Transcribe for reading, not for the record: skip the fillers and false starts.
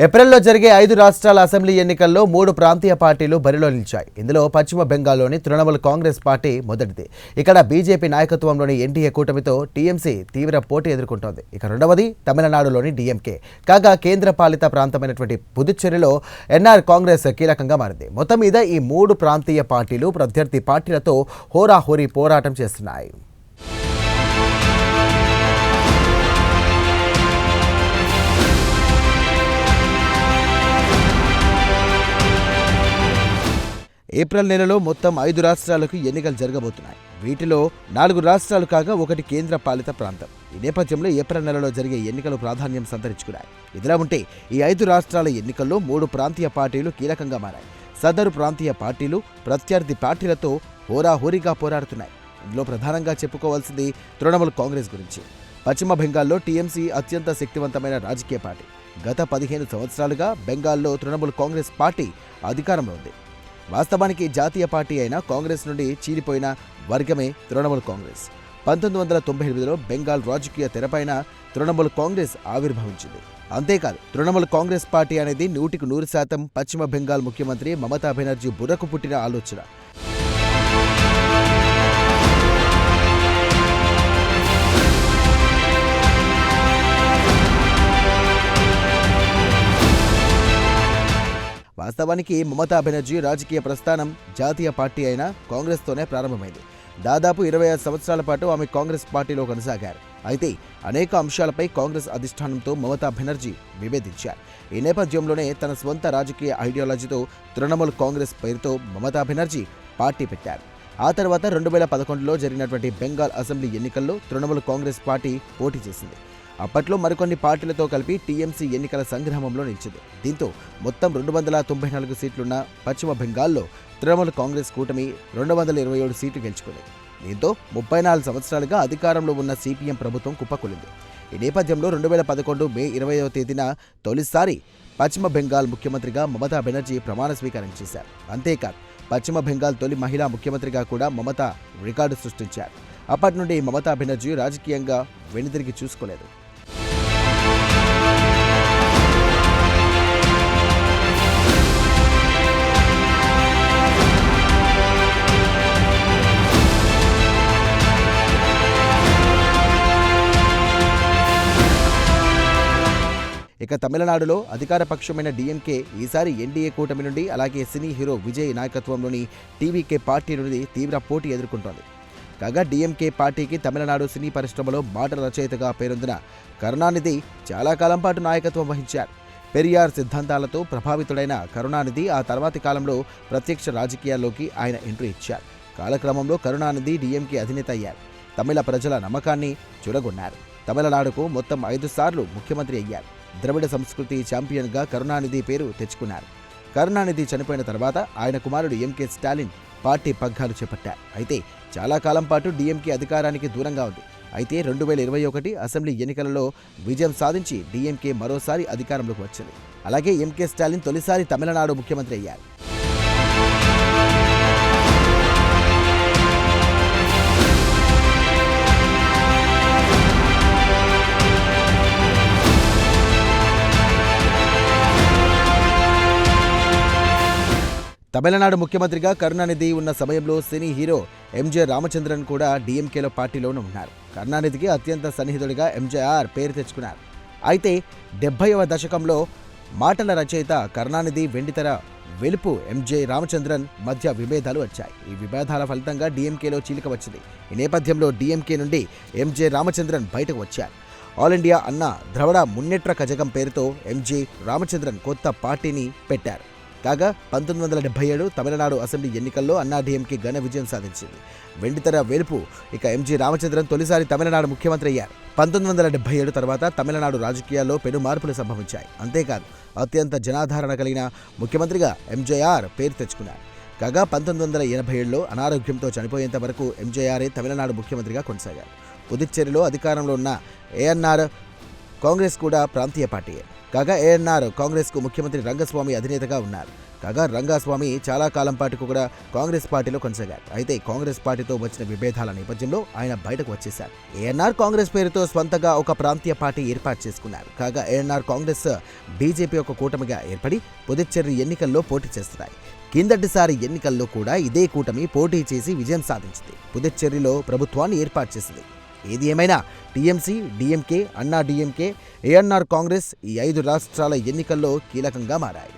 ఏప్రిల్లో జరిగే 5 రాష్ట్రాల అసెంబ్లీ ఎన్నికల్లో 3 ప్రాంతీయ పార్టీలు బరిలో నిలిచాయి. ఇందులో పశ్చిమ బెంగాల్లోని తృణమూల్ కాంగ్రెస్ పార్టీ మొదటిది. ఇక్కడ బీజేపీ నాయకత్వంలోని ఎన్డీఏ కూటమితో టీఎంసీ తీవ్ర పోటీ ఎదుర్కొంటోంది. ఇక రెండవది తమిళనాడులోని డీఎంకే. కాగా కేంద్ర పాలిత ప్రాంతమైనటువంటి పుదుచ్చేరిలో ఎన్ఆర్ కాంగ్రెస్ కీలకంగా మారింది. మొత్తం మీద ఈ 3 ప్రాంతీయ పార్టీలు ప్రత్యర్థి పార్టీలతో హోరాహోరీ పోరాటం చేస్తున్నాయి. ఏప్రిల్ నెలలో మొత్తం 5 రాష్ట్రాలకు ఎన్నికలు జరగబోతున్నాయి. వీటిలో 4 రాష్ట్రాలు కాగా ఒకటి కేంద్ర పాలిత ప్రాంతం. ఈ నేపథ్యంలో ఏప్రిల్ నెలలో జరిగే ఎన్నికలు ప్రాధాన్యం సంతరించుకున్నాయి. ఇదిలా ఉంటే ఈ 5 రాష్ట్రాల ఎన్నికల్లో 3 ప్రాంతీయ పార్టీలు కీలకంగా మారాయి. సదరు ప్రాంతీయ పార్టీలు ప్రత్యర్థి పార్టీలతో హోరాహోరీగా పోరాడుతున్నాయి. ఇందులో ప్రధానంగా చెప్పుకోవాల్సింది తృణమూల్ కాంగ్రెస్ గురించి. పశ్చిమ బెంగాల్లో టీఎంసీ అత్యంత శక్తివంతమైన రాజకీయ పార్టీ. గత 15 సంవత్సరాలుగా బెంగాల్లో తృణమూల్ కాంగ్రెస్ పార్టీ అధికారంలో ఉంది. వాస్తవానికి జాతీయ పార్టీ అయిన కాంగ్రెస్ నుండి చీలిపోయిన వర్గమే తృణమూల్ కాంగ్రెస్. 1998లో బెంగాల్ రాజకీయ తెరపైన తృణమూల్ కాంగ్రెస్ ఆవిర్భవించింది. అంతేకాదు, తృణమూల్ కాంగ్రెస్ పార్టీ అనేది 100% పశ్చిమ బెంగాల్ ముఖ్యమంత్రి మమతా బెనర్జీ బుర్రకు పుట్టిన ఆలోచన. వాస్తవానికి మమతా బెనర్జీ రాజకీయ ప్రస్థానం జాతీయ పార్టీ అయిన కాంగ్రెస్తోనే ప్రారంభమైంది. దాదాపు 25 సంవత్సరాల పాటు ఆమె కాంగ్రెస్ పార్టీలో కొనసాగారు. అయితే అనేక అంశాలపై కాంగ్రెస్ అధిష్టానంతో మమతా బెనర్జీ విభేదించారు. ఈ నేపథ్యంలోనే తన స్వంత రాజకీయ ఐడియాలజీతో తృణమూల్ కాంగ్రెస్ పేరుతో మమతా బెనర్జీ పార్టీ పెట్టారు. ఆ తర్వాత 2011లో జరిగినటువంటి బెంగాల్ అసెంబ్లీ ఎన్నికల్లో తృణమూల్ కాంగ్రెస్ పార్టీ పోటీ చేసింది. అప్పట్లో మరికొన్ని పార్టీలతో కలిపి టీఎంసీ ఎన్నికల సంగ్రామంలో నిలిచింది. దీంతో మొత్తం 294 సీట్లున్న పశ్చిమ బెంగాల్లో తృణమూల్ కాంగ్రెస్ కూటమి 227 సీట్లు గెలుచుకుంది. దీంతో 34 సంవత్సరాలుగా అధికారంలో ఉన్న సిపిఎం ప్రభుత్వం కుప్పకూలింది. ఈ నేపథ్యంలో 2011 మే 20వ తేదీన తొలిసారి పశ్చిమ బెంగాల్ ముఖ్యమంత్రిగా మమతా బెనర్జీ ప్రమాణ స్వీకారం చేశారు. అంతేకాదు, పశ్చిమ బెంగాల్ తొలి మహిళా ముఖ్యమంత్రిగా కూడా మమతా రికార్డు సృష్టించారు. అప్పటి నుండి మమతా బెనర్జీ రాజకీయంగా వెనుదిరిగి చూసుకోలేదు. ఇక తమిళనాడులో అధికార పక్షమైన డీఎంకే ఈసారి ఎన్డీఏ కూటమి నుండి, అలాగే సినీ హీరో విజయ్ నాయకత్వంలోని టీవీకే పార్టీ నుండి తీవ్ర పోటీ ఎదుర్కొంటోంది. కాగా డీఎంకే పార్టీకి తమిళనాడు సినీ పరిశ్రమలో మాటల రచయితగా పేరొందిన కరుణానిధి చాలా కాలం పాటు నాయకత్వం వహించారు. పెరియార్ సిద్ధాంతాలతో ప్రభావితుడైన కరుణానిధి ఆ తర్వాతి కాలంలో ప్రత్యక్ష రాజకీయాల్లోకి ఆయన ఎంట్రీ ఇచ్చారు. కాలక్రమంలో కరుణానిధి డీఎంకే అధినేత అయ్యారు. తమిళ ప్రజల నమ్మకాన్ని చురగొన్నారు. తమిళనాడుకు మొత్తం 5 సార్లు ముఖ్యమంత్రి అయ్యారు. ద్రవిడ సంస్కృతి ఛాంపియన్గా కరుణానిధి పేరు తెచ్చుకున్నారు. కరుణానిధి చనిపోయిన తర్వాత ఆయన కుమారుడు ఎంకే స్టాలిన్ పార్టీ పగ్గాలు చేపట్టారు. అయితే చాలా కాలం పాటు డీఎంకే అధికారానికి దూరంగా ఉంది. అయితే 2021 అసెంబ్లీ ఎన్నికలలో విజయం సాధించి డీఎంకే మరోసారి అధికారంలోకి వచ్చింది. అలాగే ఎంకే స్టాలిన్ తొలిసారి తమిళనాడు ముఖ్యమంత్రి అయ్యారు. తమిళనాడు ముఖ్యమంత్రిగా కరుణానిధి ఉన్న సమయంలో సినీ హీరో ఎంజే రామచంద్రన్ కూడా డీఎంకేలో పార్టీలోనే ఉన్నారు. కరుణానిధికి అత్యంత సన్నిహితుడిగా ఎంజేఆర్ పేరు తెచ్చుకున్నారు. అయితే 70వ దశకంలో మాటల రచయిత కరుణానిధి వెండితెర వెలుపు ఎంజే రామచంద్రన్ మధ్య విభేదాలు వచ్చాయి. ఈ విభేదాల ఫలితంగా డీఎంకేలో చీలిక వచ్చింది. ఈ నేపథ్యంలో డీఎంకే నుండి ఎంజే రామచంద్రన్ బయటకు వచ్చారు. ఆల్ ఇండియా అన్న ద్రవిడ మున్నేట్ర కజగం పేరుతో ఎంజే రామచంద్రన్ కొత్త పార్టీని పెట్టారు. కాగా 1977 తమిళనాడు అసెంబ్లీ ఎన్నికల్లో అన్నాడీఎంకే ఘన విజయం సాధించింది. వెండితెర వేలుపు ఇక ఎంజీ రామచంద్రన్ తొలిసారి తమిళనాడు ముఖ్యమంత్రి అయ్యారు. 1977 తర్వాత తమిళనాడు రాజకీయాల్లో పెను మార్పులు సంభవించాయి. అంతేకాదు, అత్యంత జనాదరణ కలిగిన ముఖ్యమంత్రిగా ఎంజేఆర్ పేరు తెచ్చుకున్నారు. కాగా 1987లో అనారోగ్యంతో చనిపోయేంత వరకు ఎంజేఆర్ఏ తమిళనాడు ముఖ్యమంత్రిగా కొనసాగారు. పుదుచ్చేరిలో అధికారంలో ఉన్న ఏఎన్ఆర్ కాంగ్రెస్ కూడా ప్రాంతీయ పార్టీయే. కాగా ఏఎన్ఆర్ కాంగ్రెస్కు ముఖ్యమంత్రి రంగస్వామి అధినేతగా ఉన్నారు. కాగా రంగస్వామి చాలా కాలం పాటు కూడా కాంగ్రెస్ పార్టీలో కొనసాగారు. అయితే కాంగ్రెస్ పార్టీతో వచ్చిన విభేదాల నేపథ్యంలో ఆయన బయటకు వచ్చేశారు. ఏఎన్ఆర్ కాంగ్రెస్ పేరుతో స్వంతగా ఒక ప్రాంతీయ పార్టీ ఏర్పాటు చేసుకున్నారు. కాగా ఏఎన్ఆర్ కాంగ్రెస్ బీజేపీ ఒక కూటమిగా ఏర్పడి పుదుచ్చేరి ఎన్నికల్లో పోటీ చేస్తున్నాయి. కిందటిసారి ఎన్నికల్లో కూడా ఇదే కూటమి పోటీ చేసి విజయం సాధించింది. పుదుచ్చేరిలో ప్రభుత్వాన్ని ఏర్పాటు చేసింది. ఏది ఏమైనా టీఎంసీ, డీఎంకే, అన్నా డీఎంకే, ఏఎన్ఆర్ కాంగ్రెస్ ఈ 5 రాష్ట్రాల ఎన్నికల్లో కీలకంగా మారాయి.